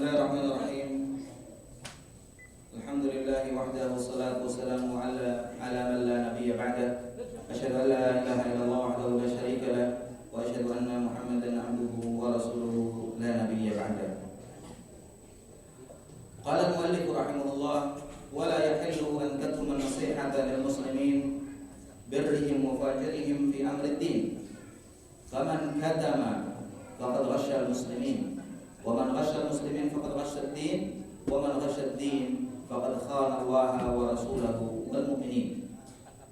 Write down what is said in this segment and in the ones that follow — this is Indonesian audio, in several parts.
Bismillahirrahmanirrahim. Alhamdulillahi wahdahu wassalatu wassalamu ala man la nabiyya ba'dah. Asyhadu an la ilaha illallah wahdahu la syarika lah wa asyhadu anna Muhammadan abduhu wa rasuluhu la nabiyya ba'dah. Qala al-muallif rahimahullah wa la yahillu an takuma nasihatan lil muslimin birrihim wa fajrihim fi amri din. Faman katama faqad ghashya al-muslimin wa man ghashya al-muslimin faqad ghashya ad-din wa man ghashya ad-din faqad khana Allah wa rasulahu wal mu'minin.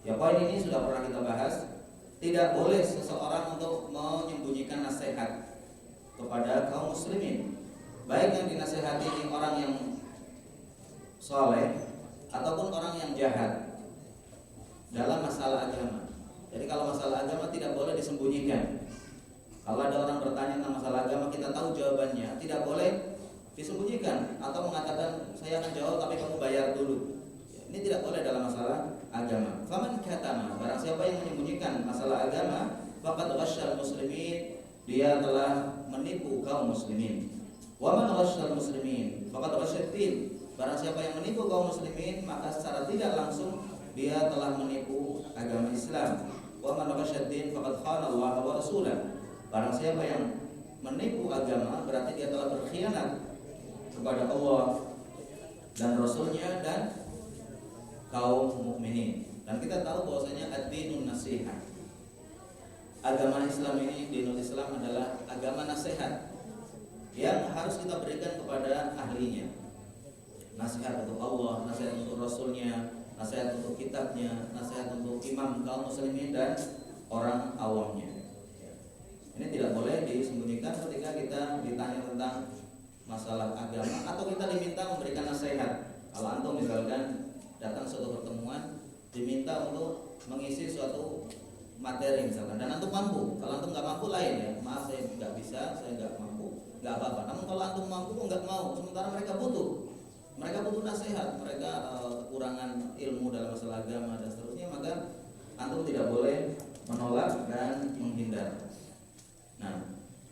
Ya, poin ini sudah pernah kita bahas. Tidak boleh seseorang untuk menyembunyikan nasihat kepada kaum muslimin, baik yang dinasihati ini orang yang soleh ataupun orang yang jahat dalam masalah agama. Jadi kalau masalah agama tidak boleh disembunyikan. Kalau ada orang bertanya tentang masalah agama, kita tahu jawabannya, tidak boleh disembunyikan atau mengatakan saya akan jawab tapi kamu bayar dulu. Ini tidak boleh dalam masalah agama. Faman katama, barang siapa yang menyembunyikan masalah agama, faqad ghasyal muslimin, dia telah menipu kaum muslimin. Wa man ghasyal muslimin faqad ghasyad din, barang siapa yang menipu kaum muslimin, maka secara tidak langsung dia telah menipu agama Islam. Wa man ghasyad din faqad khana Allah wa rasulahu, barang siapa yang menipu agama berarti dia telah berkhianat kepada Allah dan Rasulnya dan kaum mukminin. Dan kita tahu bahwasanya ad-dinun nasihat, agama Islam ini, dinul Islam adalah agama nasihat yang harus kita berikan kepada ahlinya. Nasihat untuk Allah, nasihat untuk Rasulnya, nasihat untuk kitabnya, nasihat untuk imam kaum muslimin dan orang awamnya. Ini tidak boleh disembunyikan ketika kita ditanya tentang masalah agama atau kita diminta memberikan nasihat. Kalau antum misalkan datang suatu pertemuan diminta untuk mengisi suatu materi misalkan, dan antum mampu. Kalau antum nggak mampu lain ya, maaf saya nggak bisa, saya nggak mampu, nggak apa-apa. Namun kalau antum mampu nggak mau, sementara mereka butuh nasihat, mereka kekurangan ilmu dalam masalah agama dan seterusnya, maka antum tidak boleh menolak dan menghindar. Nah,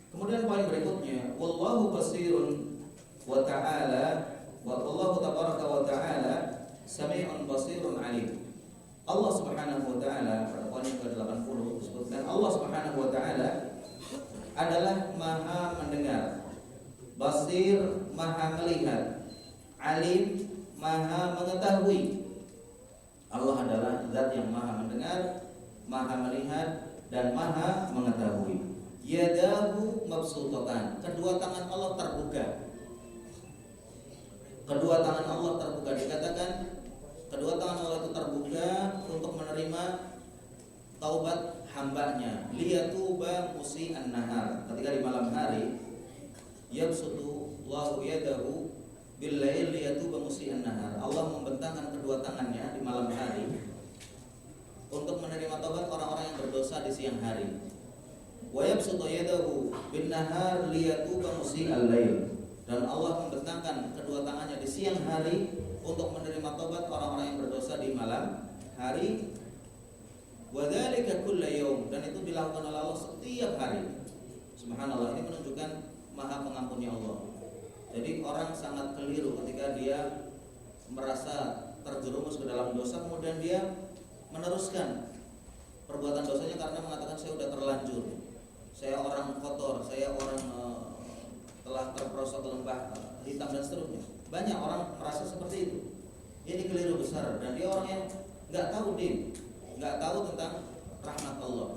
kemudian poin berikutnya, wallahu basirun wa ta'ala, wa Allahu tabaraka wa ta'ala sami'un basirun alim. Allah Subhanahu wa ta'ala pada poin yang ke-80 disebutkan Allah Subhanahu wa ta'ala adalah Maha mendengar, basir Maha melihat, alim Maha mengetahui. Allah adalah zat yang Maha mendengar, Maha melihat dan Maha mengetahui. Yadahu mabsutatan, kedua tangan Allah terbuka. Kedua tangan Allah terbuka, dikatakan kedua tangan Allah itu terbuka untuk menerima taubat hambanya. Liyatuba musi'an nahar, ketika di malam hari yabsutu Allahu yadahu bil-lail liyatuba musi'an nahar. Allah membentangkan kedua tangannya di malam hari untuk menerima taubat orang-orang yang berdosa di siang hari. Wa yabsutu yadahu bin-nahar liyatuba musi'al lail, dan Allah membentangkan kedua tangannya di siang hari untuk menerima taubat orang-orang yang berdosa di malam hari. Wa dzalika kullu yaum, dan itu dilakukan oleh Allah setiap hari. Subhanallah, ini menunjukkan Maha Pengampunnya Allah. Jadi orang sangat keliru ketika dia merasa terjerumus ke dalam dosa kemudian dia meneruskan perbuatan dosanya karena mengatakan saya sudah terlanjur, saya orang kotor, saya orang telah terperosok ke lembah hitam dan seterusnya. Banyak orang merasa seperti itu. Ini keliru besar, dan dia orang yang nggak tahu din, nggak tahu tentang rahmat Allah.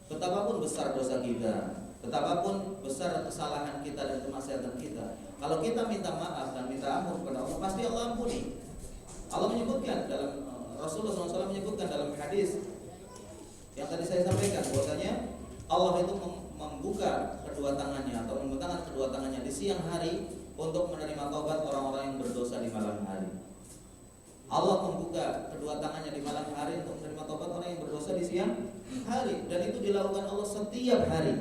Betapapun besar dosa kita, betapapun besar kesalahan kita dan kemaksiatan kita, kalau kita minta maaf dan minta ampun kepada Allah, pasti Allah ampuni. Allah menyebutkan dalam Rasulullah SAW menyebutkan dalam hadis yang tadi saya sampaikan bahwasanya Allah itu membuka kedua tangannya atau membentangkan kedua tangannya di siang hari untuk menerima taubat orang-orang yang berdosa di malam hari. Allah membuka kedua tangannya di malam hari untuk menerima taubat orang yang berdosa di siang hari, dan itu dilakukan Allah setiap hari.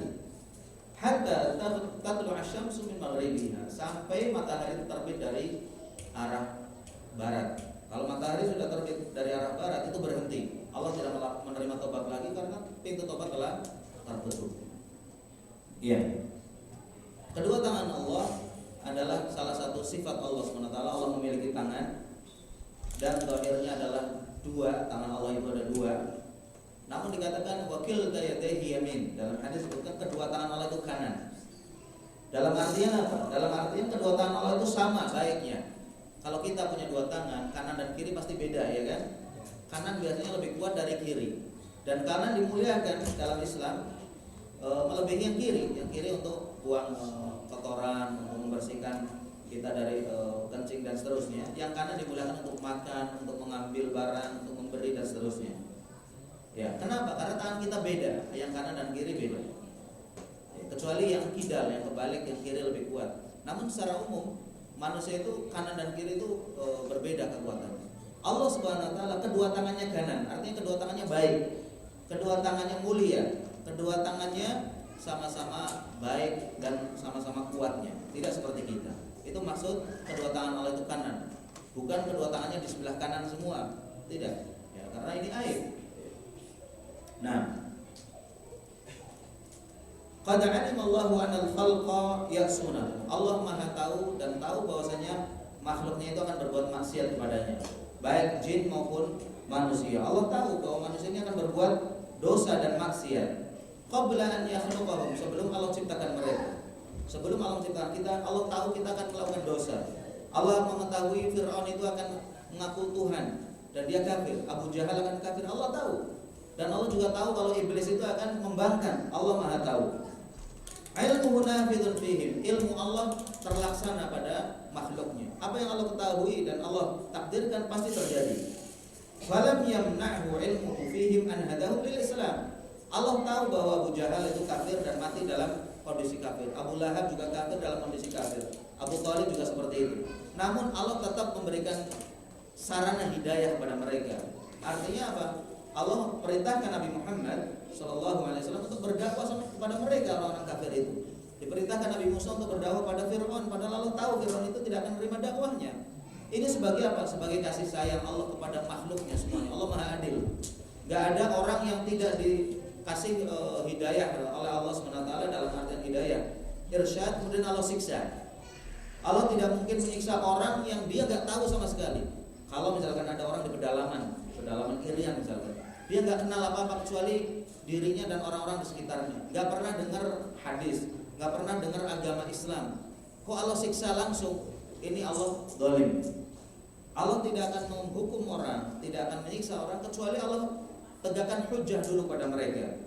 Hatta tatlu asyamsu min maghribiha, sampai matahari terbit dari arah barat. Kalau matahari sudah terbit dari arah barat itu berhenti. Allah tidak menerima taubat lagi karena pintu taubat telah tertutup. Iya. Kedua tangan Allah adalah salah satu sifat Allah SWT. Allah memiliki tangan dan zahirnya adalah dua, tangan Allah itu ada dua. Namun dikatakan wakil yadayhi yamin. Dalam hadis disebutkan kedua tangan Allah itu kanan. Dalam artian apa? Dalam artian kedua tangan Allah itu sama baiknya. Kalau kita punya dua tangan, kanan dan kiri pasti beda, ya kan? Kanan biasanya lebih kuat dari kiri. Dan kanan dimuliakan dalam Islam melebihi yang kiri. Yang kiri untuk buang kotoran, untuk membersihkan kita dari kencing dan seterusnya. Yang kanan dimuliakan untuk makan, untuk mengambil barang, untuk memberi dan seterusnya. Ya, kenapa? Karena tangan kita beda, yang kanan dan kiri beda. Ya, kecuali yang kidal, yang kebalik, yang kiri lebih kuat. Namun secara umum manusia itu kanan dan kiri itu berbeda kekuatannya. Allah Subhanahu wa taala kedua tangannya kanan, artinya kedua tangannya baik. Kedua tangannya mulia, kedua tangannya sama-sama baik dan sama-sama kuatnya. Tidak seperti kita. Itu maksud kedua tangan Allah itu kanan. Bukan kedua tangannya di sebelah kanan semua. Tidak. Ya, karena ini aib. Nah, qad 'alima Allahu 'anal khalqa ya'suna. Allah Maha tahu dan tahu bahwasanya makhluknya itu akan berbuat maksiat kepadanya, baik jin maupun manusia. Allah tahu bahwa manusia ini akan berbuat dosa dan maksiat. Qabla an yakhluqahum, sebelum Allah ciptakan mereka. Sebelum Allah menciptakan kita, Allah tahu kita akan melakukan dosa. Allah mengetahui Fir'aun itu akan mengaku Tuhan dan dia kafir. Abu Jahal akan kafir, Allah tahu. Dan Allah juga tahu kalau iblis itu akan membangkang. Allah Maha tahu. Ilmuhu nafidun fihim, ilmu Allah terlaksana pada makhluknya. Apa yang Allah ketahui dan Allah takdirkan pasti terjadi. Falam yamna'hu ilmuhu fihim an hadahum lil Islam. Allah tahu bahwa Abu Jahal itu kafir dan mati dalam kondisi kafir. Abu Lahab juga kafir dalam kondisi kafir. Abu Thalib juga seperti itu. Namun Allah tetap memberikan sarana hidayah kepada mereka. Artinya apa? Allah perintahkan Nabi Muhammad SAW untuk berdakwah kepada mereka orang-orang kafir itu. Diperintahkan Nabi Musa untuk berdakwah pada Fir'aun, padahal Allah tahu Fir'aun itu tidak akan menerima dakwahnya. Ini sebagai apa? Sebagai kasih sayang Allah kepada makhluknya semuanya. Allah Maha Adil. Gak ada orang yang tidak dikasih hidayah oleh Allah SWT dalam artian hidayah, irsyad, kemudian Allah siksa. Allah tidak mungkin menyiksa orang yang dia gak tahu sama sekali. Kalau misalkan ada orang di pedalaman Irian misalkan, dia nggak kenal apa-apa kecuali dirinya dan orang-orang di sekitarnya, nggak pernah dengar hadis, nggak pernah dengar agama Islam. Kok Allah siksa langsung? Ini Allah zalim. Allah tidak akan menghukum orang, tidak akan menyiksa orang kecuali Allah tegakkan hujjah dulu pada mereka.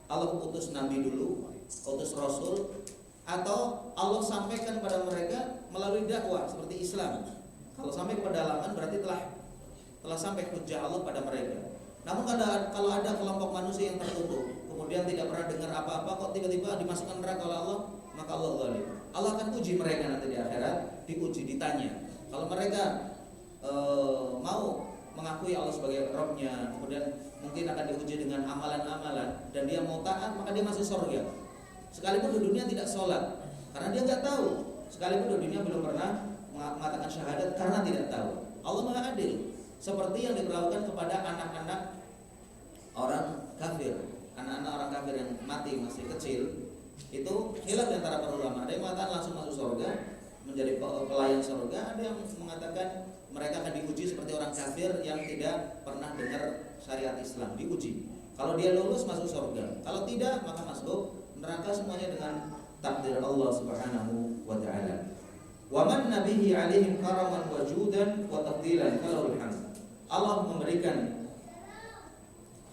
Allah utus nabi dulu, utus rasul, atau Allah sampaikan pada mereka melalui dakwah seperti Islam. Kalau sampai ke pedalaman berarti telah sampai hujjah Allah pada mereka. Namun kalau ada kelompok manusia yang tertutup, kemudian tidak pernah dengar apa-apa, kok tiba-tiba dimasukkan neraka oleh Allah, maka Allah zalim. Allah akan uji mereka nanti di akhirat, diuji, ditanya. Kalau mereka mau mengakui Allah sebagai Rabb-nya, kemudian mungkin akan diuji dengan amalan-amalan, dan dia mau taat, maka dia masuk surga. Sekalipun di dunia tidak sholat, karena dia nggak tahu. Sekalipun di dunia belum pernah mengatakan syahadat karena tidak tahu. Allah Maha Adil. Seperti yang diperlakukan kepada anak-anak orang kafir, anak-anak orang kafir yang mati masih kecil, itu khilaf di antara para ulama. Ada yang mengatakan langsung masuk surga, menjadi pelayan surga. Ada yang mengatakan mereka akan diuji seperti orang kafir yang tidak pernah dengar syariat Islam, diuji. Kalau dia lulus masuk surga, kalau tidak maka masuk neraka, semuanya dengan takdir Allah Subhanahu wa taala. Wa man nabihi alaihim karaman wa judan wa tafdilan falahul hamd. Allah memberikan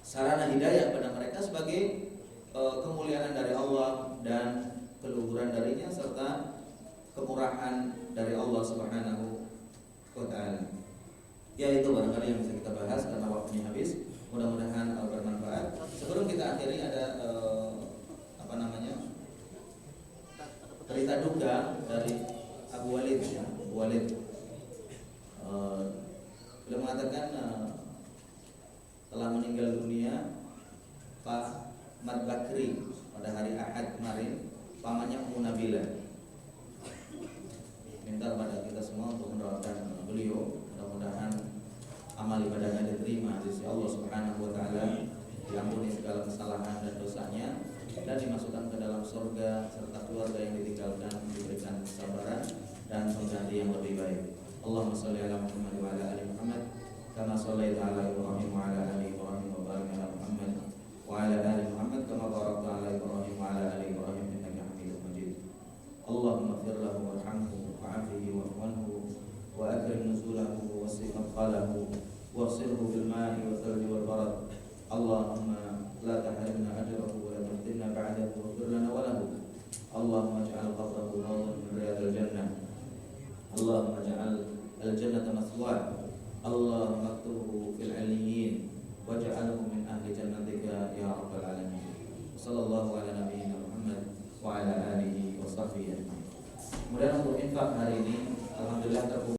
sarana hidayah pada mereka sebagai kemuliaan dari Allah dan keluhuran darinya serta kemurahan dari Allah Subhanahu wa taala. Ya, itu barangkali yang bisa kita bahas karena waktunya habis. Mudah-mudahan bermanfaat. Sebelum kita akhiri ada berita duka dari Abu Walid, ya. Abu Walid beliau mengatakan telah meninggal dunia Pak Mat Bakri pada hari Ahad kemarin, pamannya Ummu Nabilah. Minta kepada kita semua untuk mendoakan beliau, mudah-mudahan amal ibadahnya diterima di sisi Allah Subhanahu wa taala, diampuni segala kesalahan dan dosanya, dan dimasukkan ke dalam surga serta keluarga yang ditinggalkan diberikan kesabaran hati yang lebih baik. Allahumma shalli ala Muhammad wa ala ali Muhammad kama shallaita ala Ibrahim wa ala ali Ibrahim wa barik ala Muhammad wa ala ali Muhammad kama barakta ala Ibrahim wa ala ali Ibrahim innaka Hamidum Majid. Allahumma ighfir lahu warhamhu wa'afihi wa'fu anhu wa akrim nuzulahu wa wasi' madkhalahu واغسله بالماء والثلج والبرد. اللهم لا تحرمنا أجره ولا تفتنا بعده واغفر لنا وله. اللهم اجعل قبره روضا من رياض الجنة. اللهم اجعل الجنة مثواه. اللهم اكتبه في العليين واجعله من أهل جنتك يا رب العالمين. صلى الله على نبينا محمد وعلى آله وصحبه أجمعين. Kemudian untuk infak hari ini, alhamdulillah terkumpul